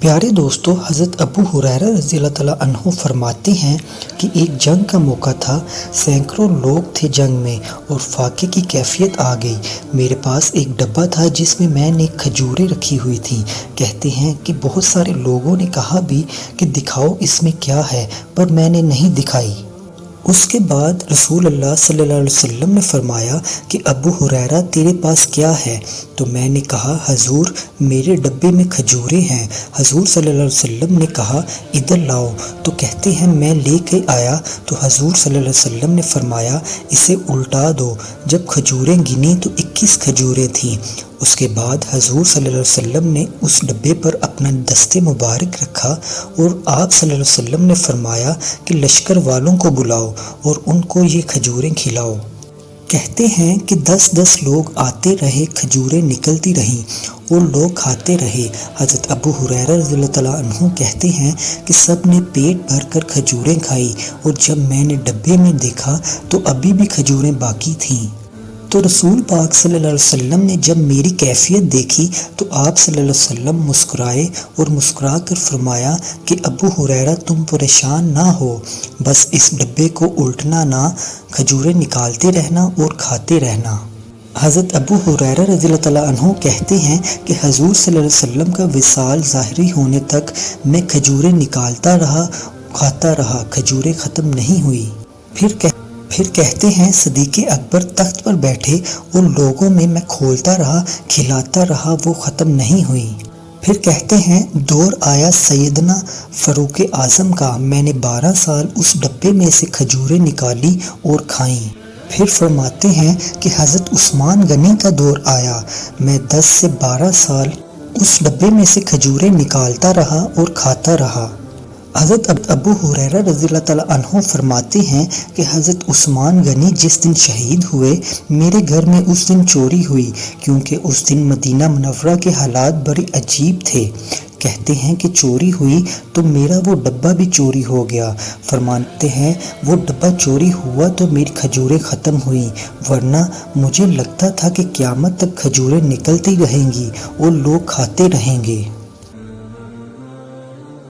پیارے دوستو، حضرت ابو ہریرہ رضی اللہ تعالیٰ عنہ فرماتے ہیں کہ ایک جنگ کا موقع تھا، سینکڑوں لوگ تھے جنگ میں اور فاقے کی کیفیت آ گئی۔ میرے پاس ایک ڈبہ تھا جس میں نے کھجوریں رکھی ہوئی تھیں۔ کہتے ہیں کہ بہت سارے لوگوں نے کہا بھی کہ دکھاؤ اس میں کیا ہے، پر میں نے نہیں دکھائی۔ اس کے بعد رسول اللہ صلی اللہ علیہ وسلم نے فرمایا کہ ابو ہریرہ تیرے پاس کیا ہے؟ تو میں نے کہا حضور میرے ڈبے میں کھجوریں ہیں۔ حضور صلی اللہ علیہ وسلم نے کہا ادھر لاؤ۔ تو کہتے ہیں میں لے کے آیا تو حضور صلی اللہ علیہ وسلم نے فرمایا اسے الٹا دو۔ جب کھجوریں گنی تو 21 کھجوریں تھیں۔ اس کے بعد حضور صلی اللہ علیہ وسلم نے اس ڈبے پر اپنا دست مبارک رکھا اور آپ صلی اللہ علیہ وسلم نے فرمایا کہ لشکر والوں کو بلاؤ اور ان کو یہ کھجوریں کھلاؤ۔ کہتے ہیں کہ 10 لوگ آتے رہے، کھجوریں نکلتی رہیں اور لوگ کھاتے رہے۔ حضرت ابو ہریرہ رضی اللہ تعالیٰ عنہ کہتے ہیں کہ سب نے پیٹ بھر کر کھجوریں کھائی اور جب میں نے ڈبے میں دیکھا تو ابھی بھی کھجوریں باقی تھیں۔ تو رسول پاک صلی اللہ علیہ وسلم نے جب میری کیفیت دیکھی تو آپ صلی اللہ علیہ وسلم مسکرائے اور مسکرا کر فرمایا کہ ابو ہریرہ تم پریشان نہ ہو، بس اس ڈبے کو الٹنا نہ، کھجوریں نکالتے رہنا اور کھاتے رہنا۔ حضرت ابو ہریرہ رضی اللہ تعالیٰ عنہ کہتے ہیں کہ حضور صلی اللہ علیہ وسلم کا وصال ظاہری ہونے تک میں کھجوریں نکالتا رہا، کھاتا رہا، کھجوریں ختم نہیں ہوئی۔ پھر کہتے ہیں صدیق اکبر تخت پر بیٹھے اور لوگوں میں کھولتا رہا، کھلاتا رہا، وہ ختم نہیں ہوئی۔ پھر کہتے ہیں دور آیا سیدنا فاروق اعظم کا، میں نے 12 سال اس ڈبے میں سے کھجوریں نکالی اور کھائیں۔ پھر فرماتے ہیں کہ حضرت عثمان غنی کا دور آیا، میں 10 سے 12 سال اس ڈبے میں سے کھجوریں نکالتا رہا اور کھاتا رہا۔ حضرت ابو ہریرہ رضی اللہ تعالیٰ عنہ فرماتے ہیں کہ حضرت عثمان غنی جس دن شہید ہوئے میرے گھر میں اس دن چوری ہوئی، کیونکہ اس دن مدینہ منورہ کے حالات بڑے عجیب تھے۔ کہتے ہیں کہ چوری ہوئی تو میرا وہ ڈبہ بھی چوری ہو گیا۔ فرماتے ہیں وہ ڈبہ چوری ہوا تو میری کھجوریں ختم ہوئیں، ورنہ مجھے لگتا تھا کہ قیامت تک کھجوریں نکلتی رہیں گی اور لوگ کھاتے رہیں گے۔